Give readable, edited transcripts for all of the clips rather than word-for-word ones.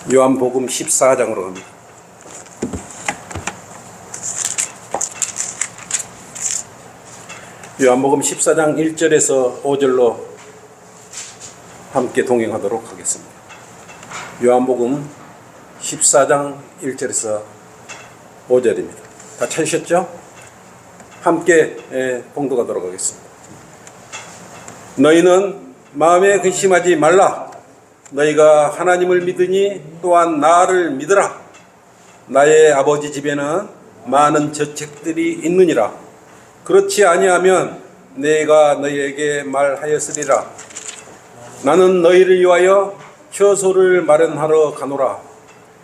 요한복음 14장으로 갑니다. 요한복음 14장 1절에서 5절로 함께 동행하도록 하겠습니다. 요한복음 14장 1절에서 5절입니다. 다 찾으셨죠? 함께 봉독하도록 하겠습니다. 너희는 마음에 근심하지 말라. 너희가 하나님을 믿으니 또한 나를 믿으라. 나의 아버지 집에는 많은 저택들이 있느니라. 그렇지 아니하면 내가 너희에게 말하였으리라. 나는 너희를 위하여 처소를 마련하러 가노라.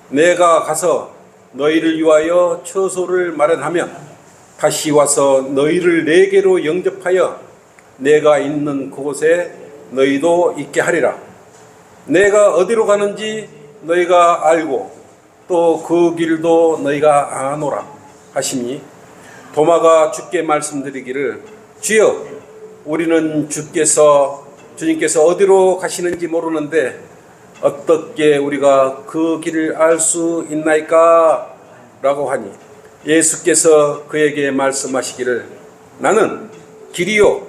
내가 가서 너희를 위하여 처소를 마련하면 다시 와서 너희를 내게로 영접하여 내가 있는 그곳에 너희도 있게 하리라. 내가 어디로 가는지 너희가 알고 또 그 길도 너희가 아노라 하시니 도마가 주께 말씀드리기를 주여 우리는 주님께서 어디로 가시는지 모르는데 어떻게 우리가 그 길을 알 수 있나이까? 라고 하니 예수께서 그에게 말씀하시기를 나는 길이요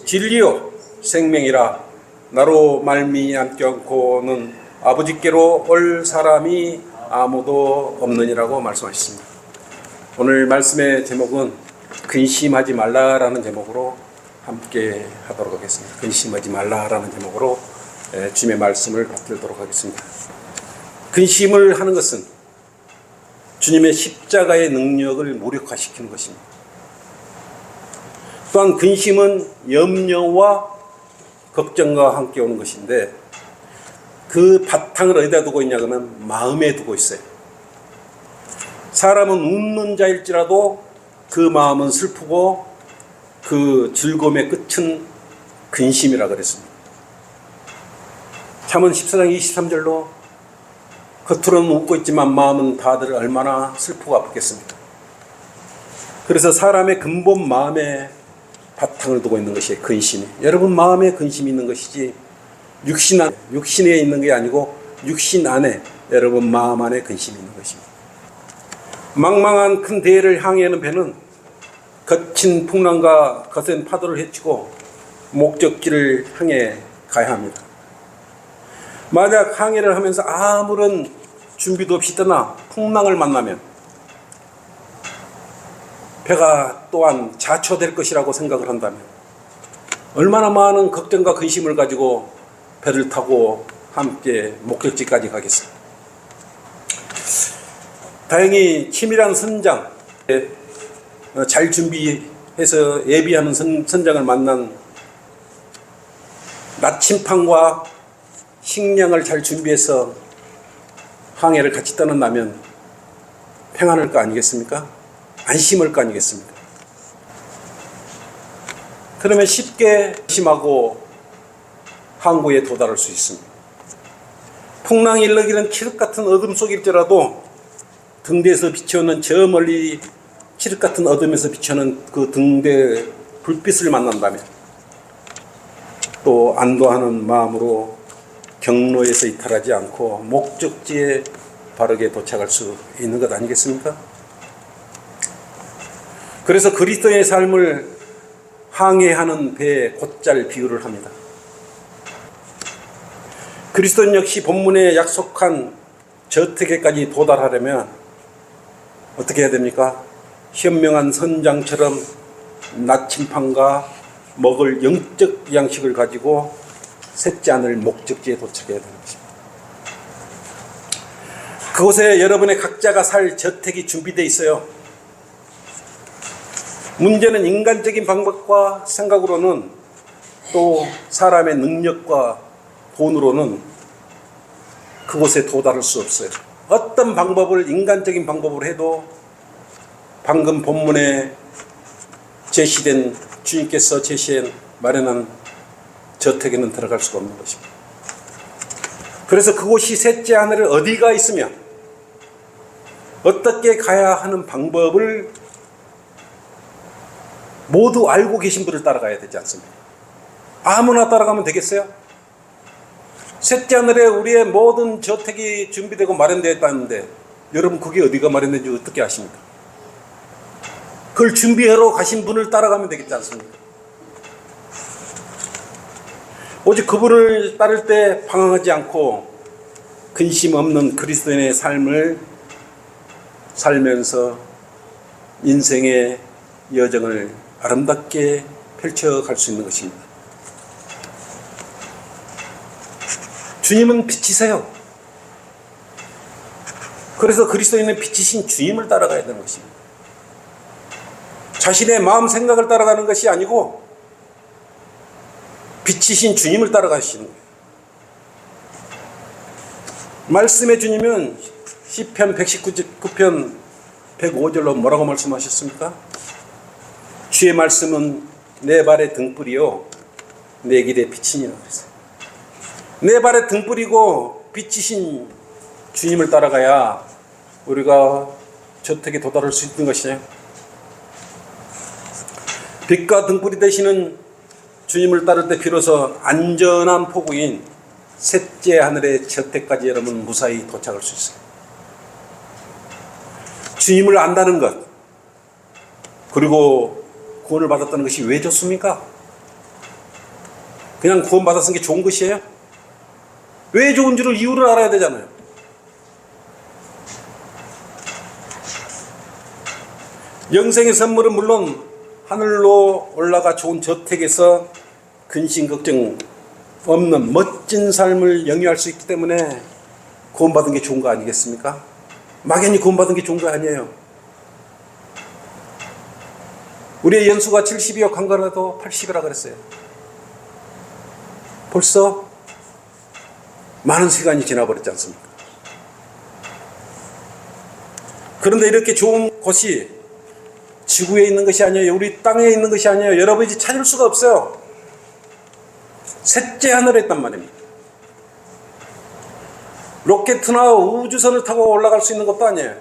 진리요 생명이라. 나로 말미암지 않고는 아버지께로 올 사람이 아무도 없느니라고 말씀하셨습니다. 오늘 말씀의 제목은 근심하지 말라라는 제목으로 함께 하도록 하겠습니다. 근심하지 말라라는 제목으로 주님의 말씀을 받들도록 하겠습니다. 근심을 하는 것은 주님의 십자가의 능력을 무력화시키는 것입니다. 또한 근심은 염려와 걱정과 함께 오는 것인데 그 바탕을 어디다 두고 있냐 그러면 마음에 두고 있어요. 사람은 웃는 자일지라도 그 마음은 슬프고 그 즐거움의 끝은 근심이라 그랬습니다. 잠언 14장 23절로 겉으로는 웃고 있지만 마음은 다들 얼마나 슬프고 아프겠습니까? 그래서 사람의 근본 마음에 바탕을 두고 있는 것이 근심이. 여러분 마음에 근심이 있는 것이지 육신에 있는 게 아니고 육신 안에 여러분 마음 안에 근심이 있는 것입니다. 망망한 큰 대해를 항해하는 배는 거친 풍랑과 거센 파도를 헤치고 목적지를 향해 가야 합니다. 만약 항해를 하면서 아무런 준비도 없이 떠나 풍랑을 만나면 배가 또한 자초될 것이라고 생각을 한다면 얼마나 많은 걱정과 근심을 가지고 배를 타고 함께 목적지까지 가겠어요. 다행히 치밀한 선장, 잘 준비해서 예비하는 선장을 만난 나침판과 식량을 잘 준비해서 항해를 같이 떠난다면 평안할 거 아니겠습니까? 안심할 거 아니겠습니까? 그러면 쉽게 안심하고 항구에 도달할 수 있습니다. 풍랑이 일렁이는 칠흑 같은 어둠 속일지라도 등대에서 비춰오는 저 멀리 칠흑 같은 어둠에서 비춰오는 그 등대 불빛을 만난다면 또 안도하는 마음으로 경로에서 이탈하지 않고 목적지에 바르게 도착할 수 있는 것 아니겠습니까? 그래서 그리스도의 삶을 항해하는 배에 곧잘 비유를 합니다. 그리스도는 역시 본문에 약속한 저택에까지 도달하려면 어떻게 해야 됩니까? 현명한 선장처럼 나침판과 먹을 영적 양식을 가지고 샜지 않을 목적지에 도착해야 되는 것입니다. 그곳에 여러분의 각자가 살 저택이 준비되어 있어요. 문제는 인간적인 방법과 생각으로는 또 사람의 능력과 돈으로는 그곳에 도달할 수 없어요. 어떤 방법을 인간적인 방법으로 해도 방금 본문에 제시된 주님께서 마련한 저택에는 들어갈 수가 없는 것입니다. 그래서 그곳이 셋째 하늘에 어디가 있으면 어떻게 가야 하는 방법을 모두 알고 계신 분을 따라가야 되지 않습니까? 아무나 따라가면 되겠어요? 셋째 하늘에 우리의 모든 저택이 준비되고 마련되어 있다는데 여러분 그게 어디가 마련된지 어떻게 아십니까? 그걸 준비하러 가신 분을 따라가면 되겠지 않습니까? 오직 그분을 따를 때 방황하지 않고 근심 없는 그리스도인의 삶을 살면서 인생의 여정을 아름답게 펼쳐갈 수 있는 것입니다. 주님은 빛이세요. 그래서 그리스도인은 빛이신 주님을 따라가야 되는 것입니다. 자신의 마음 생각을 따라가는 것이 아니고 빛이신 주님을 따라가시는 거예요. 말씀의 주님은 시편 119편 105절로 뭐라고 말씀하셨습니까? 주의 말씀은 내 발의 등불이요 내 길의 빛이니라 그랬어요. 내 발의 등불이고 빛이신 주님을 따라가야 우리가 저택에 도달할 수 있는 것이에요. 빛과 등불이 되시는 주님을 따를 때 비로소 안전한 포구인 셋째 하늘의 저택까지 여러분 무사히 도착할 수 있어요. 주님을 안다는 것, 그리고 구원을 받았다는 것이 왜 좋습니까? 그냥 구원 받았은 게 좋은 것이에요? 왜 좋은지를 이유를 알아야 되잖아요. 영생의 선물은 물론 하늘로 올라가 좋은 저택에서 근심 걱정 없는 멋진 삶을 영위할 수 있기 때문에 구원받은 게 좋은 거 아니겠습니까? 막연히 구원받은 게 좋은 거 아니에요. 우리의 연수가 70이요 강건해도 80이라 그랬어요. 벌써 많은 시간이 지나버렸지 않습니까? 그런데 이렇게 좋은 곳이 지구에 있는 것이 아니에요. 우리 땅에 있는 것이 아니에요. 여러분이 찾을 수가 없어요. 셋째 하늘에 있단 말입니다. 로켓이나 우주선을 타고 올라갈 수 있는 것도 아니에요.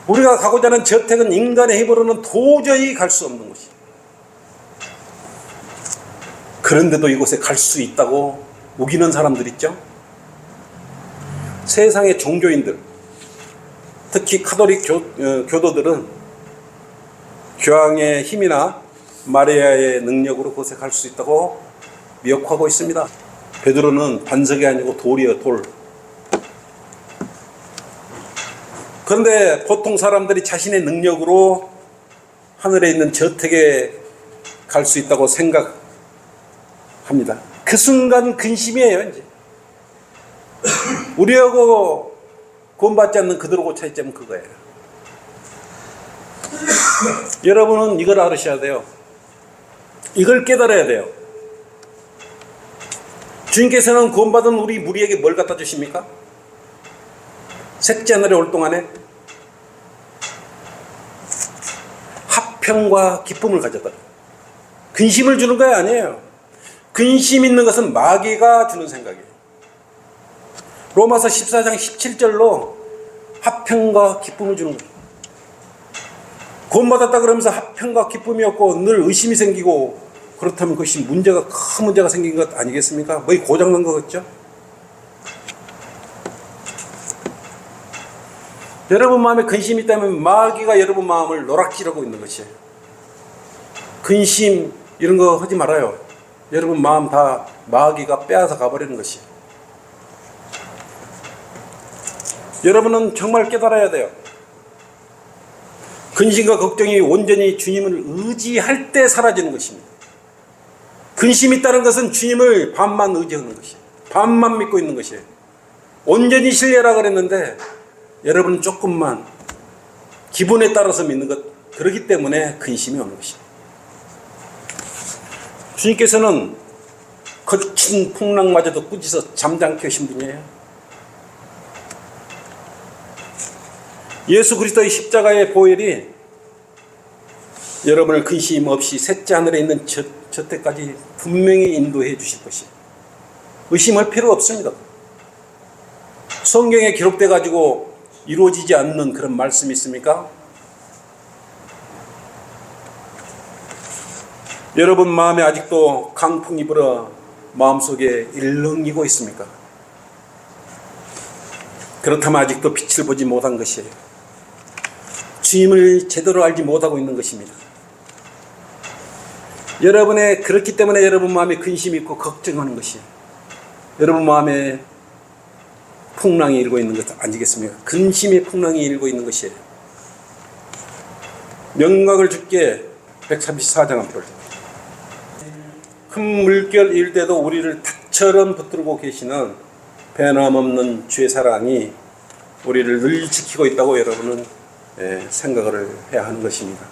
우리가 가고자 하는 저택은 인간의 힘으로는 도저히 갈 수 없는 곳이에요. 그런데도 이곳에 갈 수 있다고 우기는 사람들 있죠? 세상의 종교인들, 특히 카톨릭 교도들은 교황의 힘이나 마리아의 능력으로 그곳에 갈 수 있다고 미혹하고 있습니다. 베드로는 반석이 아니고 돌이에요, 돌. 그런데 보통 사람들이 자신의 능력으로 하늘에 있는 저택에 갈 수 있다고 생각합니다. 그 순간 근심이에요, 이제. 우리하고 구원받지 않는 그들하고 차이점은 그거예요. 여러분은 이걸 알으셔야 돼요. 이걸 깨달아야 돼요. 주님께서는 구원받은 우리 무리에게 뭘 갖다 주십니까? 셋째 하늘에 올 동안에 화평과 기쁨을 가져다 근심을 주는 거 아니에요. 근심 있는 것은 마귀가 주는 생각이에요. 로마서 14장 17절로 화평과 기쁨을 주는 거예요. 구원받았다 그러면서 화평과 기쁨이 없고 늘 의심이 생기고 그렇다면 그것이 큰 문제가 생긴 것 아니겠습니까? 뭐이 고장난 것 같죠? 여러분 마음에 근심이 있다면 마귀가 여러분 마음을 노락질하고 있는 것이에요. 근심 이런 거 하지 말아요. 여러분 마음 다 마귀가 빼앗아 가버리는 것이에요. 여러분은 정말 깨달아야 돼요. 근심과 걱정이 온전히 주님을 의지할 때 사라지는 것입니다. 근심이 있다는 것은 주님을 반만 의지하는 것이에요. 반만 믿고 있는 것이에요. 온전히 신뢰라 그랬는데 여러분은 조금만 기분에 따라서 믿는 것, 그렇기 때문에 근심이 오는 것입니다. 주님께서는 거친 풍랑마저도 꾸짖어 잠잠케 하신 분이에요. 예수 그리스도의 십자가의 보혈이 여러분을 근심 없이 셋째 하늘에 있는 저때까지 분명히 인도해 주실 것이에요. 의심할 필요 없습니다. 성경에 기록돼 가지고 이루어지지 않는 그런 말씀이 있습니까? 여러분 마음에 아직도 강풍이 불어 마음속에 일렁이고 있습니까? 그렇다면 아직도 빛을 보지 못한 것이에요. 주님을 제대로 알지 못하고 있는 것입니다. 그렇기 때문에 여러분 마음에 근심이 있고 걱정하는 것이에요. 여러분 마음에 풍랑이 일고 있는 것 아니겠습니까? 근심의 풍랑이 일고 있는 것이에요. 명각을 주께 134장 한번 볼게요. 큰 물결 일 때도 우리를 닭처럼 붙들고 계시는 변함없는 주의 사랑이 우리를 늘 지키고 있다고 여러분은 생각을 해야 하는 것입니다.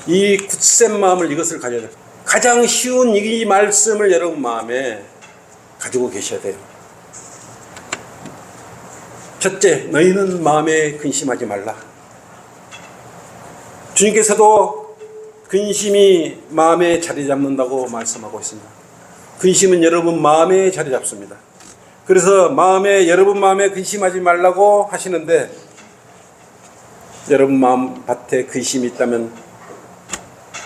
이 굳센 마음을, 이것을 가져야 돼요. 가장 쉬운 이 말씀을 여러분 마음에 가지고 계셔야 돼요. 첫째, 너희는 마음에 근심하지 말라. 주님께서도 근심이 마음에 자리 잡는다고 말씀하고 있습니다. 근심은 여러분 마음에 자리 잡습니다. 그래서 여러분 마음에 근심하지 말라고 하시는데, 여러분 마음 밭에 근심이 있다면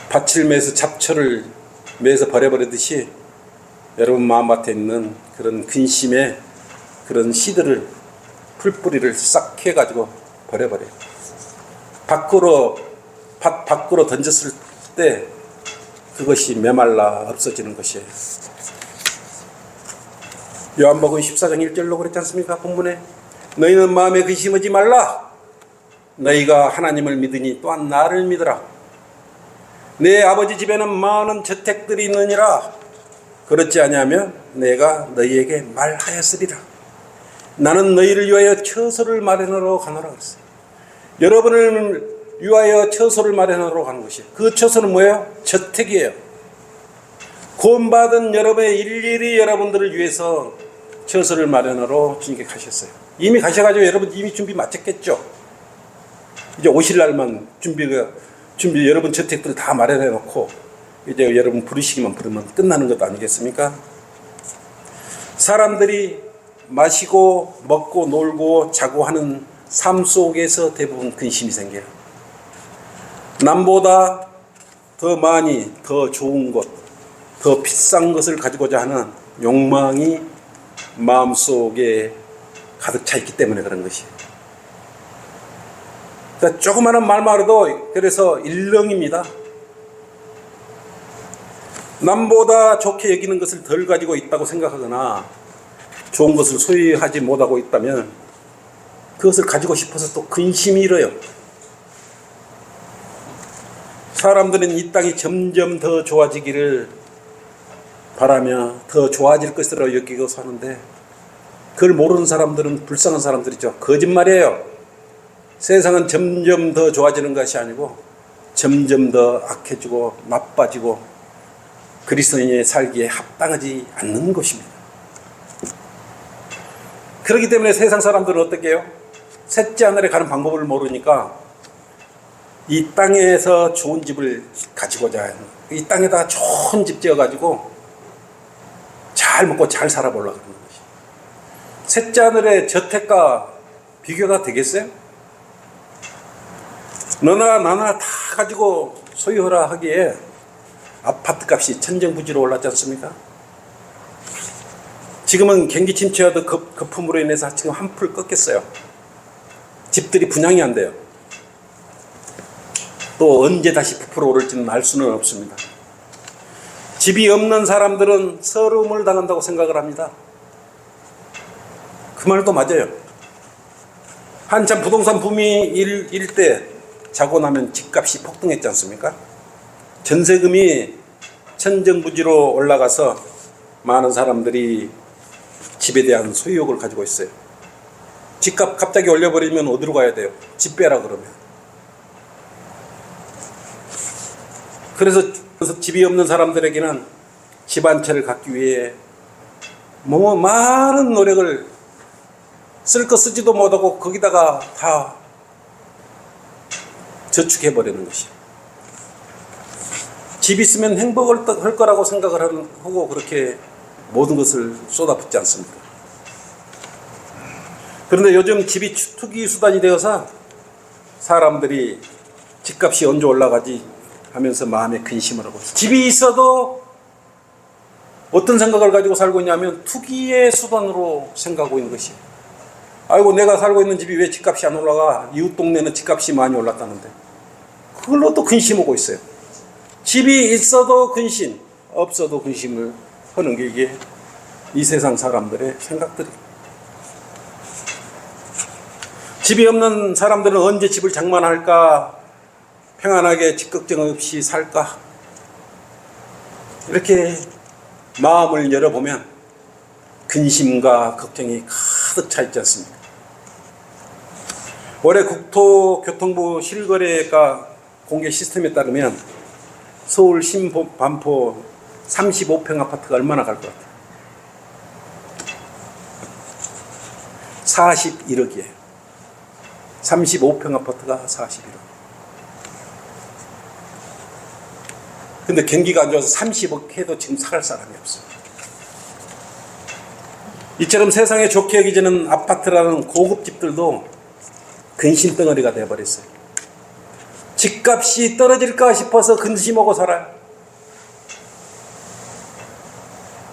밭을 매서 잡초를 매서 버려버리듯이 여러분 마음밭에 있는 그런 근심의 그런 씨들을, 풀뿌리를 싹 해가지고 버려버려요. 밭 밖으로 던졌을 때 그것이 메말라 없어지는 것이에요. 요한복음 14장 1절로 그랬지 않습니까? 본문에 너희는 마음에 근심하지 말라. 너희가 하나님을 믿으니 또한 나를 믿으라. 내 아버지 집에는 많은 저택들이 있느니라. 그렇지 아니하면 내가 너희에게 말하였으리라. 나는 너희를 위하여 처소를 마련하러 가노라 그랬어요. 여러분을 위하여 처소를 마련하러 가는 것이에요. 그 처소는 뭐예요? 저택이에요. 구원받은 여러분의 일일이 여러분들을 위해서 처소를 마련하러 주님께 가셨어요. 이미 가셔가지고 여러분 이미 준비 마쳤겠죠. 이제 오실 날만 준비 여러분 저택들 다 마련해 놓고 이제 여러분 부르시기만 부르면 끝나는 것 아니겠습니까? 사람들이 마시고 먹고 놀고 자고 하는 삶 속에서 대부분 근심이 생겨요. 남보다 더 많이, 더 좋은 것, 더 비싼 것을 가지고자 하는 욕망이 마음속에 가득 차 있기 때문에 그런 것이에요. 그러니까 조그마한 말만 해도 그래서 일렁입니다. 남보다 좋게 여기는 것을 덜 가지고 있다고 생각하거나 좋은 것을 소유하지 못하고 있다면 그것을 가지고 싶어서 또 근심이 일어요. 사람들은 이 땅이 점점 더 좋아지기를 바라며 더 좋아질 것으로 여기고 사는데, 그걸 모르는 사람들은 불쌍한 사람들이죠. 거짓말이에요. 세상은 점점 더 좋아지는 것이 아니고 점점 더 악해지고 나빠지고 그리스도인의 살기에 합당하지 않는 것입니다. 그렇기 때문에 세상 사람들은 어떻게 해요? 셋째 하늘에 가는 방법을 모르니까 이 땅에서 좋은 집을 가지고자 해요. 이 땅에다 좋은 집 지어가지고 잘 먹고 잘 살아보려고 하는 것이. 셋째 하늘의 저택과 비교가 되겠어요? 너나 나나 다 가지고 소유하라 하기에 아파트 값이 천정부지로 올랐지 않습니까? 지금은 경기 침체와도 거품으로 인해서 지금 한풀 꺾였어요. 집들이 분양이 안 돼요. 또 언제 다시 부풀어 오를지는 알 수는 없습니다. 집이 없는 사람들은 서러움을 당한다고 생각을 합니다. 그 말도 맞아요. 한참 부동산 붐이 일 때 자고 나면 집값이 폭등했지 않습니까? 전세금이 천정부지로 올라가서 많은 사람들이 집에 대한 소유욕을 가지고 있어요. 집값 갑자기 올려버리면 어디로 가야 돼요? 집 빼라 그러면. 그래서 집이 없는 사람들에게는 집 한 채를 갖기 위해 많은 노력을 쓸 거 쓰지도 못하고 거기다가 다 저축해버리는 것이에요. 집 있으면 행복을 할 거라고 생각을 하고 그렇게 모든 것을 쏟아붓지 않습니까? 그런데 요즘 집이 투기 수단이 되어서 사람들이 집값이 언제 올라가지 하면서 마음에 근심을 하고 있어요. 집이 있어도 어떤 생각을 가지고 살고 있냐면 투기의 수단으로 생각하고 있는 것이, 아이고 내가 살고 있는 집이 왜 집값이 안 올라가, 이웃 동네는 집값이 많이 올랐다는데, 그걸로 또 근심하고 있어요. 집이 있어도 근심, 없어도 근심을 하는 게 이게 이 세상 사람들의 생각들이에요. 집이 없는 사람들은 언제 집을 장만할까, 평안하게 집 걱정 없이 살까, 이렇게 마음을 열어보면 근심과 걱정이 가득 차 있지 않습니까? 올해 국토교통부 실거래가 공개 시스템에 따르면 서울 반포 35평 아파트가 얼마나 갈 것 같아요? 41억이에요. 35평 아파트가 41억. 근데 경기가 안 좋아서 30억 해도 지금 살 사람이 없어요. 이처럼 세상에 좋게 여기지는 아파트라는 고급 집들도 근심 덩어리가 되어버렸어요. 집값이 떨어질까 싶어서 근심하고 살아요.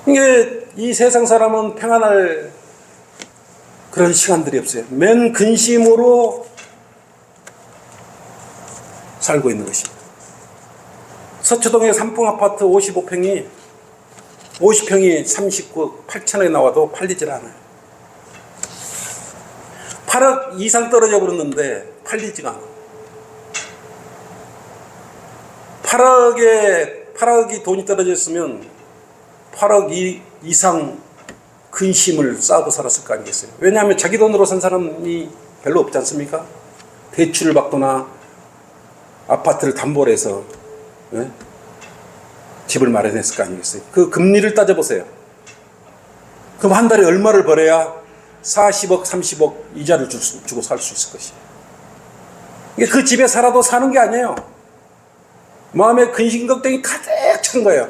이게 이 세상 사람은 평안할 그런 시간들이 없어요. 맨 근심으로 살고 있는 것입니다. 서초동의 3풍 아파트 50평이 39억 8천원에 나와도 팔리질 않아요. 8억 이상 떨어져 버렸는데 팔리지가 않아. 8억이 돈이 떨어졌으면 8억 이상 근심을 쌓고 살았을 거 아니겠어요. 왜냐하면 자기 돈으로 산 사람이 별로 없지 않습니까? 대출을 받거나 아파트를 담보로 해서 집을 마련했을 거 아니겠어요. 그 금리를 따져보세요. 그럼 한 달에 얼마를 벌어야 40억 30억 이자를 주고 살 수 있을 것이에요. 이게 그 집에 살아도 사는 게 아니에요. 마음에 근심 걱정이 가득 찬 거예요.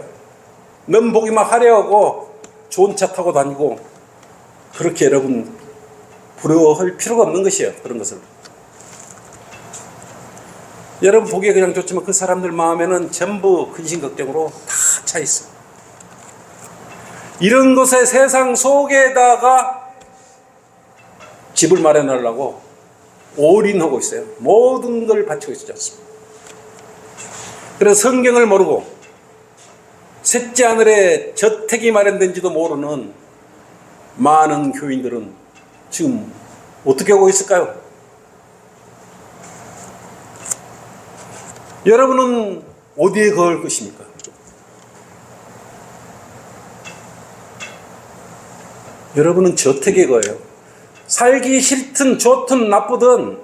면복이 막 화려하고 좋은 차 타고 다니고, 그렇게 여러분 부러워할 필요가 없는 것이에요. 그런 것을 여러분 보기에 그냥 좋지만 그 사람들 마음에는 전부 근심 걱정으로 다 차 있어요. 이런 것의 세상 속에다가 집을 마련하려고 올인하고 있어요. 모든 걸 바치고 있지 않습니까? 그래서 성경을 모르고 셋째 하늘에 저택이 마련된지도 모르는 많은 교인들은 지금 어떻게 하고 있을까요? 여러분은 어디에 거할 것입니까? 여러분은 저택에 거예요. 살기 싫든 좋든 나쁘든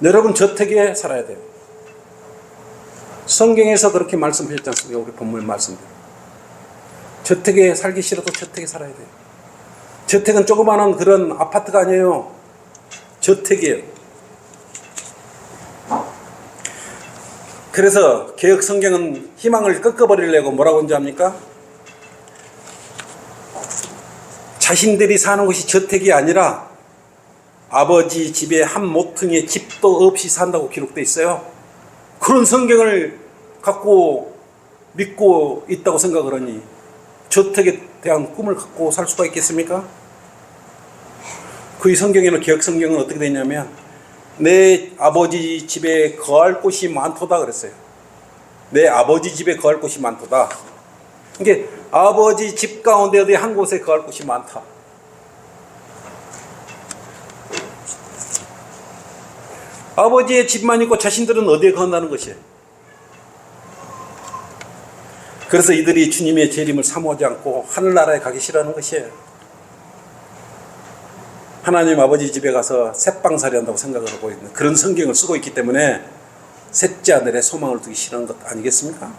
여러분 저택에 살아야 돼요. 성경에서 그렇게 말씀하셨지 않습니까? 우리 본문 말씀대로. 저택에 살기 싫어도 저택에 살아야 돼요. 저택은 조그마한 그런 아파트가 아니에요. 저택이에요. 그래서 개혁 성경은 희망을 꺾어버리려고 뭐라고 하는지 압니까? 자신들이 사는 곳이 저택이 아니라 아버지 집에 한 모퉁이의 집도 없이 산다고 기록되어 있어요. 그런 성경을 갖고 믿고 있다고 생각을 하니 저택에 대한 꿈을 갖고 살 수가 있겠습니까? 그 성경에는, 개혁 성경은 어떻게 되냐면 내 아버지 집에 거할 곳이 많도다 그랬어요. 내 아버지 집에 거할 곳이 많도다. 이게 아버지 집 가운데 어디 한 곳에 거할 곳이 많다. 아버지의 집만 있고 자신들은 어디에 거한다는 것이에요. 그래서 이들이 주님의 재림을 사모하지 않고 하늘나라에 가기 싫어하는 것이에요. 하나님 아버지 집에 가서 새빵살이 한다고 생각을 하고 있는 그런 성경을 쓰고 있기 때문에 셋째 아들의 소망을 두기 싫은 것 아니겠습니까?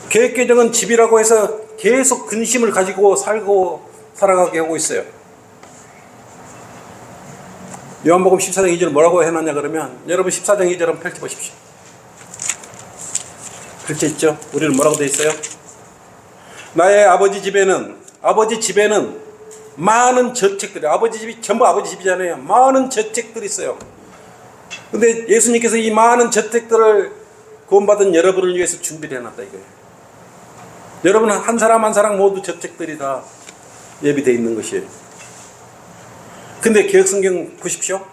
계획개정은 집이라고 해서 계속 근심을 가지고 살고 살아가게 하고 있어요. 요한복음 14장 2절 뭐라고 해놨냐 그러면 여러분 14장 2절 한번 펼쳐보십시오. 펼쳐있죠? 우리는 뭐라고 되어 있어요? 나의 아버지 집에는 많은 저택들이, 아버지 집이 전부 아버지 집이잖아요. 많은 저택들이 있어요. 근데 예수님께서 이 많은 저택들을 구원받은 여러분을 위해서 준비를 해놨다 이거예요. 여러분 한 사람 한 사람 모두 저택들이 다 예비되어 있는 것이에요. 근데 개혁성경 보십시오.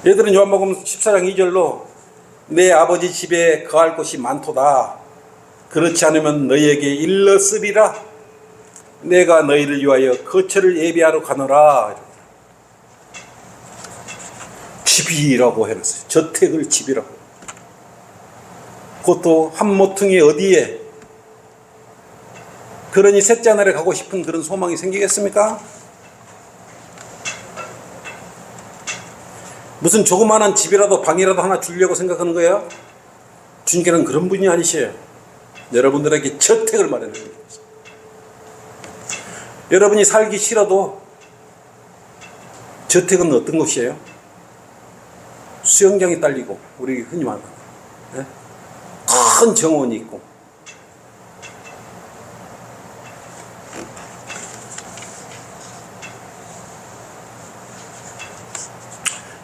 얘들은 요한복음 14장 2절로 내 아버지 집에 거할 곳이 많도다. 그렇지 않으면 너희에게 일렀으리라. 내가 너희를 위하여 거처를 예비하러 가노라. 집이라고 해놨어요. 저택을 집이라고. 그것도 한 모퉁이 어디에. 그러니 셋째 하늘에 가고 싶은 그런 소망이 생기겠습니까? 무슨 조그마한 집이라도 방이라도 하나 주려고 생각하는 거예요? 주님께는 그런 분이 아니셔요. 여러분들에게 저택을 마련해 줍니다. 여러분이 살기 싫어도 저택은 어떤 것이에요? 수영장이 딸리고 우리 흔히 말하는 큰 정원이 있고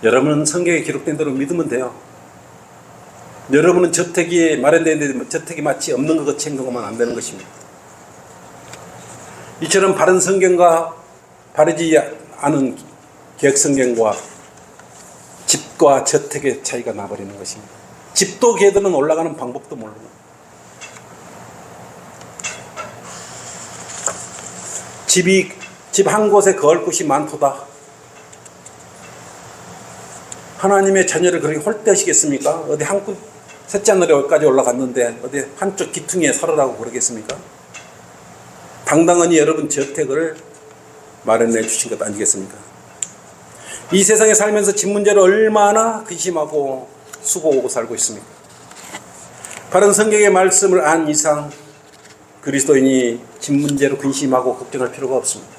여러분은 성경에 기록된 대로 믿으면 돼요. 여러분은 저택이 마련되는데 저택이 마치 없는 것 같이 행동하면 안 되는 것입니다. 이처럼 바른 성경과 바르지 않은 개혁성경과 집과 저택의 차이가 나버리는 것입니다. 집도 개들은 올라가는 방법도 모르고 집 한 곳에 거할 곳이 많도다. 하나님의 자녀를 그렇게 홀대하시겠습니까? 어디 한국 셋째 하늘에까지 올라갔는데 어디 한쪽 기퉁이에 살으라고 그러겠습니까? 당당하니 여러분 저택을 마련해 주신 것 아니겠습니까? 이 세상에 살면서 집 문제를 얼마나 근심하고 수고하고 살고 있습니까? 바른 성경의 말씀을 안 이상 그리스도인이 집 문제로 근심하고 걱정할 필요가 없습니다.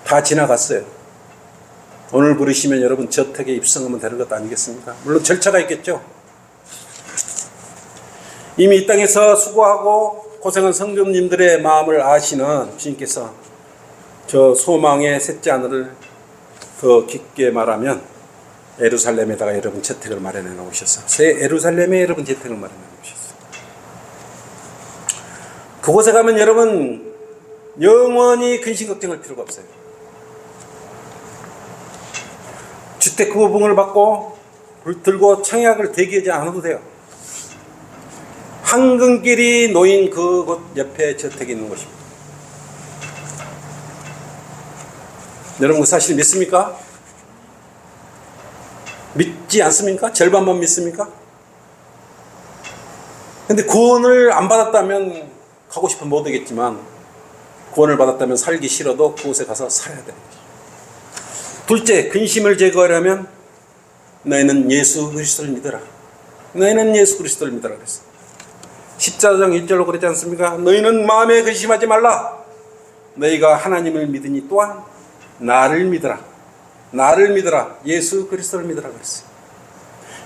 다 지나갔어요. 오늘 부르시면 여러분 저택에 입성하면 되는 것 아니겠습니까? 물론 절차가 있겠죠. 이미 이 땅에서 수고하고 고생한 성도님들의 마음을 아시는 주님께서 저 소망의 셋째 하늘을 더 깊게 말하면 예루살렘에다가 여러분 저택을 마련해 놓으셨어요. 새 예루살렘에 여러분 저택을 마련해 놓으셨어요. 그곳에 가면 여러분 영원히 근심 걱정할 필요가 없어요. 주택구분을 받고 불 들고 청약을 대기하지 않아도 돼요. 황금길이 놓인 그곳 옆에 저택이 있는 것입니다. 여러분 그 사실 믿습니까? 믿지 않습니까? 절반만 믿습니까? 근데 구원을 안 받았다면 가고 싶으면 못 오겠지만 구원을 받았다면 살기 싫어도 그곳에 가서 살아야 돼요. 둘째, 근심을 제거하려면 너희는 예수 그리스도를 믿어라. 너희는 예수 그리스도를 믿어라 그랬어. 14장 1절로 그러지 않습니까? 너희는 마음에 근심하지 말라. 너희가 하나님을 믿으니 또한 나를 믿어라. 나를 믿어라. 예수 그리스도를 믿어라 그랬어.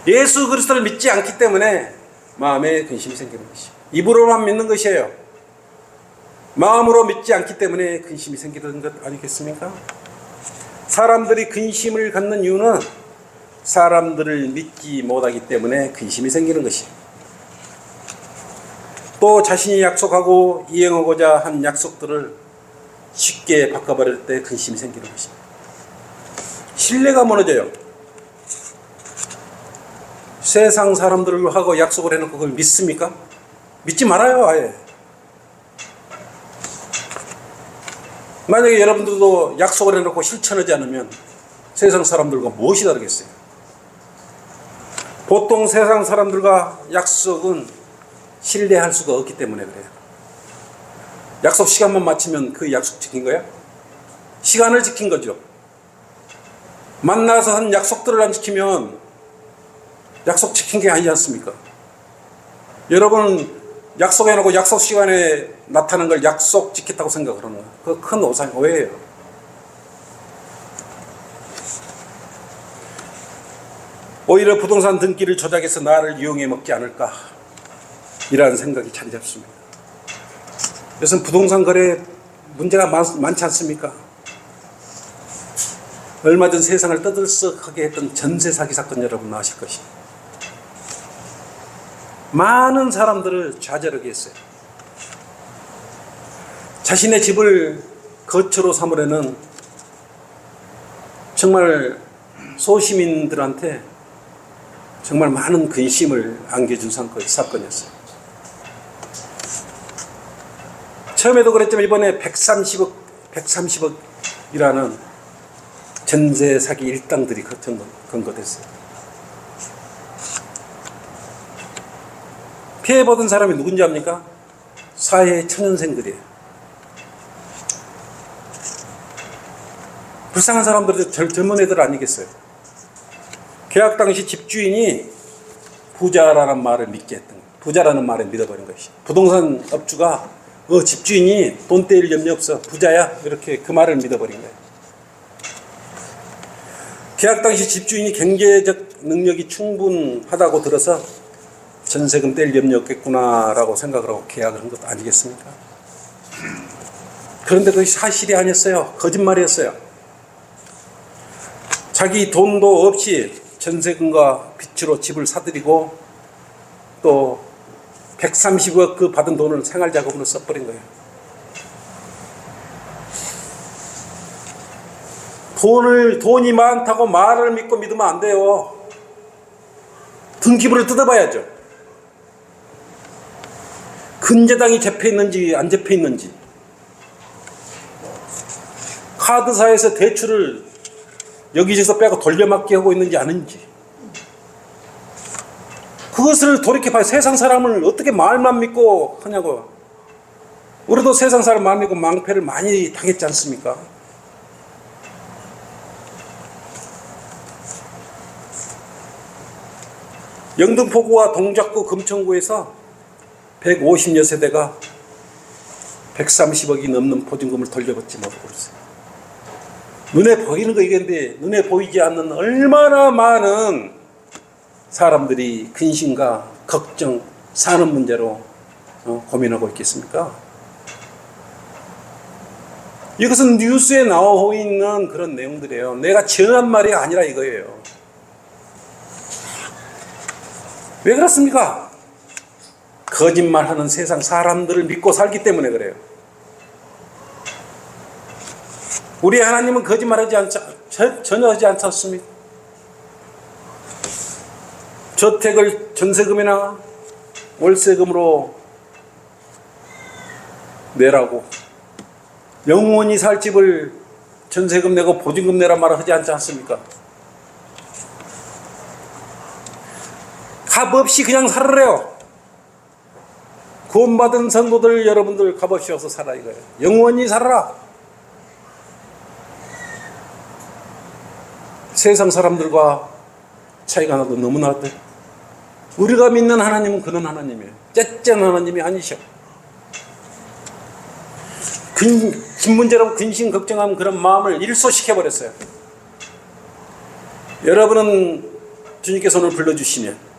예수 그리스도를 믿지 않기 때문에 마음에 근심이 생기는 것이에요. 입으로만 믿는 것이에요. 마음으로 믿지 않기 때문에 근심이 생기는 것 아니겠습니까? 사람들이 근심을 갖는 이유는 사람들을 믿지 못하기 때문에 근심이 생기는 것이에요. 또 자신이 약속하고 이행하고자 한 약속들을 쉽게 바꿔버릴 때 근심이 생기는 것입니다. 신뢰가 무너져요. 세상 사람들하고 약속을 해놓고 그걸 믿습니까? 믿지 말아요, 아예. 만약에 여러분들도 약속을 해놓고 실천하지 않으면 세상 사람들과 무엇이 다르겠어요? 보통 세상 사람들과 약속은 신뢰할 수가 없기 때문에 그래요. 약속 시간만 맞추면 그 약속 지킨 거야? 시간을 지킨 거죠. 만나서 한 약속들을 안 지키면 약속 지킨 게 아니지 않습니까? 여러분 약속해놓고 약속 시간에 나타나는 걸 약속 지켰다고 생각하는 거예요. 그거 큰 오해예요. 오히려 부동산 등기를 조작해서 나를 이용해 먹지 않을까 이라는 생각이 자리 잡습니다. 요즘 부동산 거래 문제가 많지 않습니까? 얼마 전 세상을 떠들썩하게 했던 전세 사기 사건 여러분 아실 것입니다. 많은 사람들을 좌절하게 했어요. 자신의 집을 거처로 삼으려는 정말 소시민들한테 정말 많은 근심을 안겨준 사건이었어요. 처음에도 그랬지만 이번에 130억이라는 전세 사기 일당들이 검거됐어요. 피해보던 사람이 누군지 압니까? 사회 초년생들이에요. 불쌍한 사람들은 젊은 애들 아니겠어요? 계약 당시 집주인이 부자라는 말을 믿게 했던 거예요. 부자라는 말에 믿어버린 것이. 부동산 업주가 집주인이 돈 떼일 염려 없어. 부자야. 이렇게 그 말을 믿어버린 거예요. 계약 당시 집주인이 경제적 능력이 충분하다고 들어서 전세금 뗄 염려 없겠구나라고 생각을 하고 계약을 한 것도 아니겠습니까? 그런데 그것이 사실이 아니었어요. 거짓말이었어요. 자기 돈도 없이 전세금과 빚으로 집을 사들이고 또 130억 그 받은 돈을 생활자금으로 써버린 거예요. 돈이 많다고 말을 믿고 믿으면 안 돼요. 등기부를 뜯어봐야죠. 근저당이 잡혀있는지 안 잡혀있는지, 카드사에서 대출을 여기저기서 빼고 돌려막기 하고 있는지 아는지, 그것을 돌이켜봐야 세상 사람을 어떻게 말만 믿고 하냐고. 우리도 세상 사람 말 믿고 망패를 많이 당했지 않습니까? 영등포구와 동작구 금천구에서 150여 세대가 130억이 넘는 보증금을 돌려받지 못하고 있어요. 눈에 보이는 거 이건데 눈에 보이지 않는 얼마나 많은 사람들이 근심과 걱정, 사는 문제로 고민하고 있겠습니까? 이것은 뉴스에 나오고 있는 그런 내용들이에요. 내가 정한 말이 아니라 이거예요. 왜 그렇습니까? 거짓말하는 세상 사람들을 믿고 살기 때문에 그래요. 우리 하나님은 거짓말하지 전혀 하지 않습니다. 저택을 전세금이나 월세금으로 내라고, 영원히 살 집을 전세금 내고 보증금 내란 말을 하지 않지 않습니까? 값 없이 그냥 살으래요. 구원받은 성도들 여러분들 값없이 와서 살아 이거예요. 영원히 살아라. 세상 사람들과 차이가 나도 너무나 돼. 우리가 믿는 하나님은 그런 하나님이에요. 째째한 하나님이 아니셔. 집 문제라고 근심 걱정하면 그런 마음을 일소시켜버렸어요. 여러분은 주님께서 오늘 불러주시면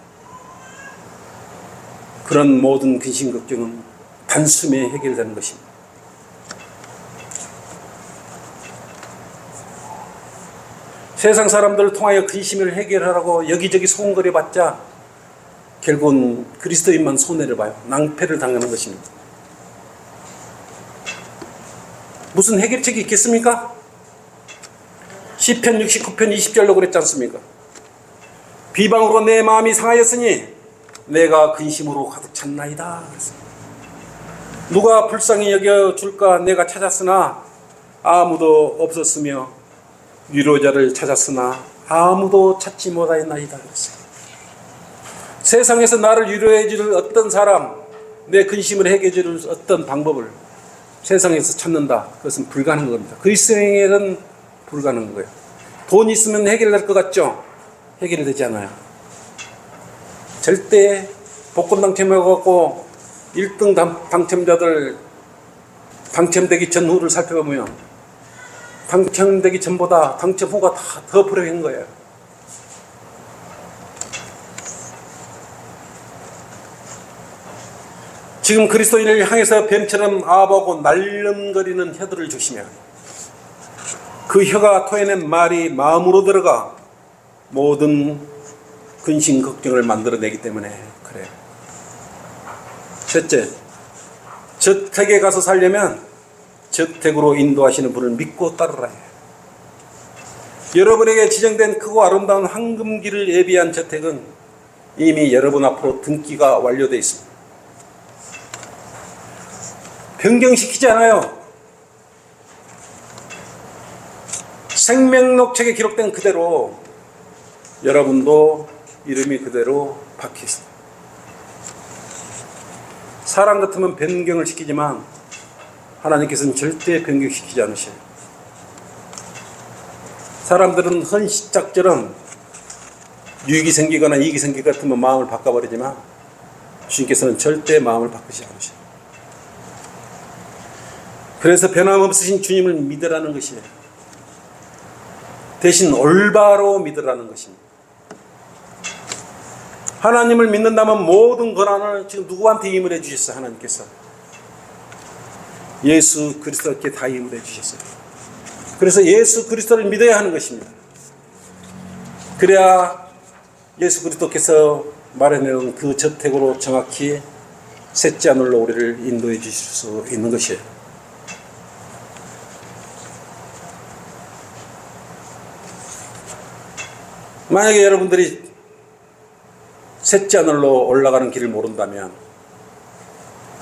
그런 모든 근심 걱정은 단숨에 해결되는 것입니다. 세상 사람들을 통하여 근심을 해결하라고 여기저기 소원거려봤자 결국은 그리스도인만 손해를 봐요. 낭패를 당하는 것입니다. 무슨 해결책이 있겠습니까? 시편 69편 20절로 그랬지 않습니까? 비방으로 내 마음이 상하였으니 내가 근심으로 가득 찼나이다. 누가 불쌍히 여겨줄까 내가 찾았으나 아무도 없었으며 위로자를 찾았으나 아무도 찾지 못하였나이다. 세상에서 나를 위로해 줄 어떤 사람, 내 근심을 해결해 줄 어떤 방법을 세상에서 찾는다. 그것은 불가능한 겁니다. 그리스도인에게는 불가능한 거예요. 돈 있으면 해결될 것 같죠? 해결되지 않아요. 절대 복권 당첨해갖고 1등 당첨자들 당첨되기 전후를 살펴보면 당첨되기 전보다 당첨 후가 더 불행한 거예요. 지금 그리스도인을 향해서 뱀처럼 아보고 날름거리는 혀들을 조심해야 해요. 그 혀가 토해낸 말이 마음으로 들어가 모든 근심 걱정을 만들어내기 때문에 그래요. 셋째, 저택에 가서 살려면 저택으로 인도하시는 분을 믿고 따르라 해요. 여러분에게 지정된 크고 아름다운 황금길을 예비한 저택은 이미 여러분 앞으로 등기가 완료되어 있습니다. 변경시키지 않아요. 생명록책에 기록된 그대로 여러분도 이름이 그대로 박혀 있습니다. 사람 같으면 변경을 시키지만 하나님께서는 절대 변경시키지 않으셔요. 사람들은 헌시짝처럼 유익이 생기거나 이익이 생길 것 같으면 마음을 바꿔버리지만 주님께서는 절대 마음을 바꾸지 않으셔요. 그래서 변함없으신 주님을 믿으라는 것이에요. 대신 올바로 믿으라는 것입니다. 하나님을 믿는다면 모든 권한을 지금 누구한테 임을 해주셨어요? 하나님께서 예수 그리스도께 다 임을 해주셨어요. 그래서 예수 그리스도를 믿어야 하는 것입니다. 그래야 예수 그리스도께서 마련해놓은 그 저택으로 정확히 셋째 하늘로 우리를 인도해 주실 수 있는 것이에요. 만약에 여러분들이 셋째 하늘로 올라가는 길을 모른다면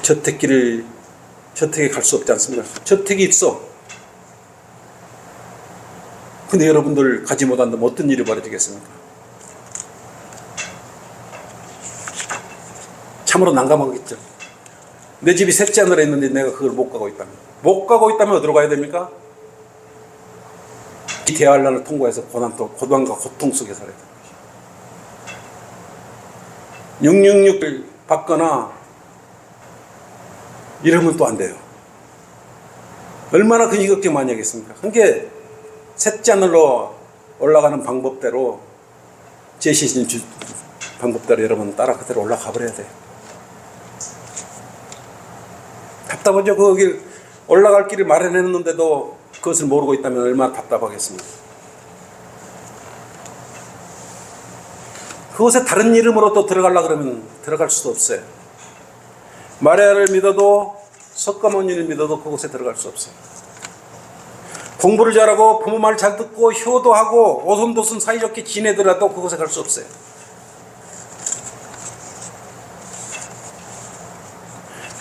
저택에 갈 수 없지 않습니까? 저택이 있어. 근데 여러분들 가지 못한다면 어떤 일이 벌어지겠습니까? 참으로 난감하겠죠. 내 집이 셋째 하늘에 있는데 내가 그걸 못 가고 있다면. 못 가고 있다면 어디로 가야 됩니까? 이 대환란을 통과해서 고난과 고통 속에 살아야 됩니다. 666을 받거나 이러면 또 안 돼요. 얼마나 근심 걱정 많이 하겠습니까? 그러니까 셋째 하늘로 올라가는 방법대로 제시신 방법대로 여러분 따라 그대로 올라가 버려야 돼요. 답답하죠. 거기 올라갈 길을 마련했는데도 그것을 모르고 있다면 얼마나 답답하겠습니까? 그곳에 다른 이름으로 또 들어가려고 그러면 들어갈 수도 없어요. 마리아를 믿어도 석가모니를 믿어도 그곳에 들어갈 수 없어요. 공부를 잘하고 부모 말 잘 듣고 효도하고 오손도손 사이좋게 지내더라도 그곳에 갈 수 없어요.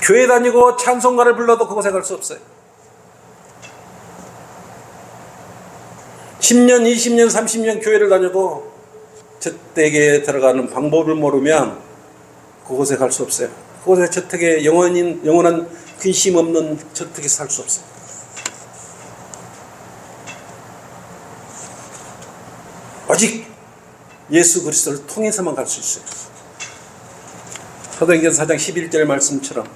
교회 다니고 찬송가를 불러도 그곳에 갈 수 없어요. 10년, 20년, 30년 교회를 다녀도 저택에 들어가는 방법을 모르면 그곳에 갈 수 없어요. 그곳에 저택에 영원한 근심 없는 저택에 살 수 없어요. 오직 예수 그리스도를 통해서만 갈 수 있어요. 사도행전 4장 11절 말씀처럼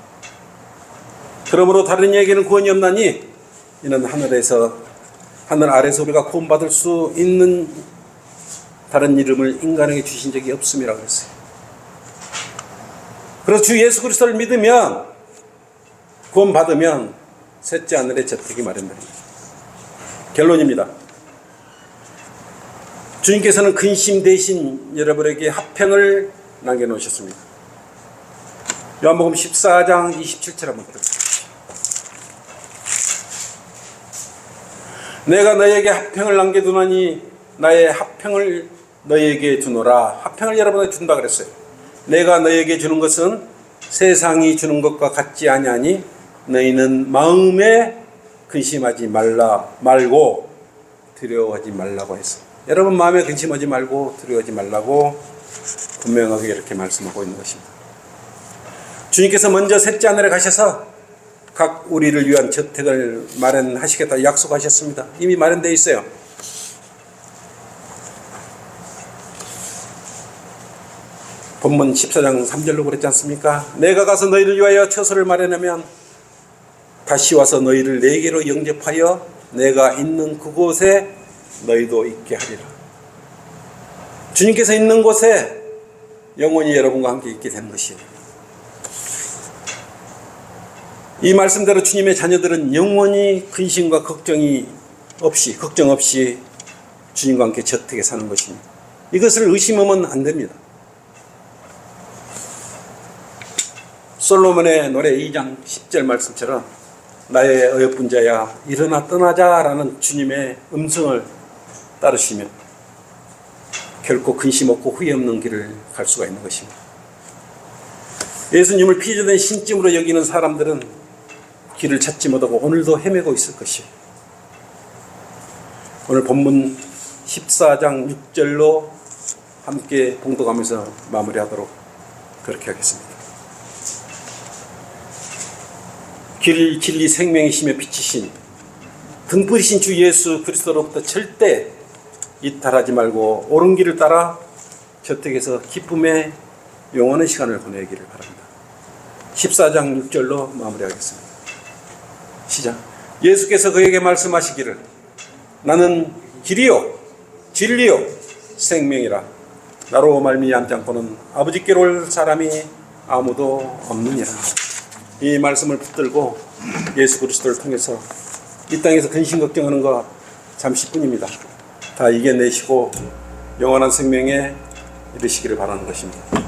그러므로 다른 이에게는 구원이 없나니 이는 하늘 아래서 우리가 구원받을 수 있는 다른 이름을 인간에게 주신 적이 없음이라고 했어요. 그래서 주 예수 그리스도를 믿으면 구원받으면 셋째 하늘에 저택이 마련됩니다. 결론입니다. 주님께서는 근심 대신 여러분에게 화평을 남겨놓으셨습니다. 요한복음 14장 27절 한번 보겠습니다. 내가 너에게 화평을 남겨두나니 나의 화평을 너에게 주노라. 화평을 여러분에게 준다 그랬어요. 내가 너에게 주는 것은 세상이 주는 것과 같지 아니하니 너희는 마음에 근심하지 말고 두려워하지 말라고 했어요. 여러분 마음에 근심하지 말고 두려워하지 말라고 분명하게 이렇게 말씀하고 있는 것입니다. 주님께서 먼저 셋째 하늘에 가셔서 각 우리를 위한 저택을 마련하시겠다 약속하셨습니다. 이미 마련되어 있어요. 본문 14장 3절로 그랬지 않습니까? 내가 가서 너희를 위하여 처소를 마련하면 다시 와서 너희를 내게로 영접하여 내가 있는 그곳에 너희도 있게 하리라. 주님께서 있는 곳에 영원히 여러분과 함께 있게 된 것이에요. 이 말씀대로 주님의 자녀들은 영원히 근심과 걱정이 없이, 걱정 없이 주님과 함께 저택에 사는 것입니다. 이것을 의심하면 안 됩니다. 솔로몬의 노래 2장 10절 말씀처럼 나의 어여쁜 자야 일어나 떠나자라는 주님의 음성을 따르시면 결코 근심 없고 후회 없는 길을 갈 수가 있는 것입니다. 예수님을 피조된 신쯤으로 여기는 사람들은 길을 찾지 못하고 오늘도 헤매고 있을 것이에요. 오늘 본문 14장 6절로 함께 봉독하면서 마무리하도록 그렇게 하겠습니다. 길, 진리, 생명이시며 빛이신 등불이신 주 예수 그리스도로부터 절대 이탈하지 말고 옳은 길을 따라 저택에서 기쁨의 영원한 시간을 보내기를 바랍니다. 14장 6절로 마무리하겠습니다. 시작. 예수께서 그에게 말씀하시기를 나는 길이요 진리요 생명이라 나로 말미암지 않고는 아버지께로 올 사람이 아무도 없느니라. 이 말씀을 붙들고 예수 그리스도를 통해서 이 땅에서 근심 걱정하는 거 잠시뿐입니다. 다 이겨내시고 영원한 생명에 이르시기를 바라는 것입니다.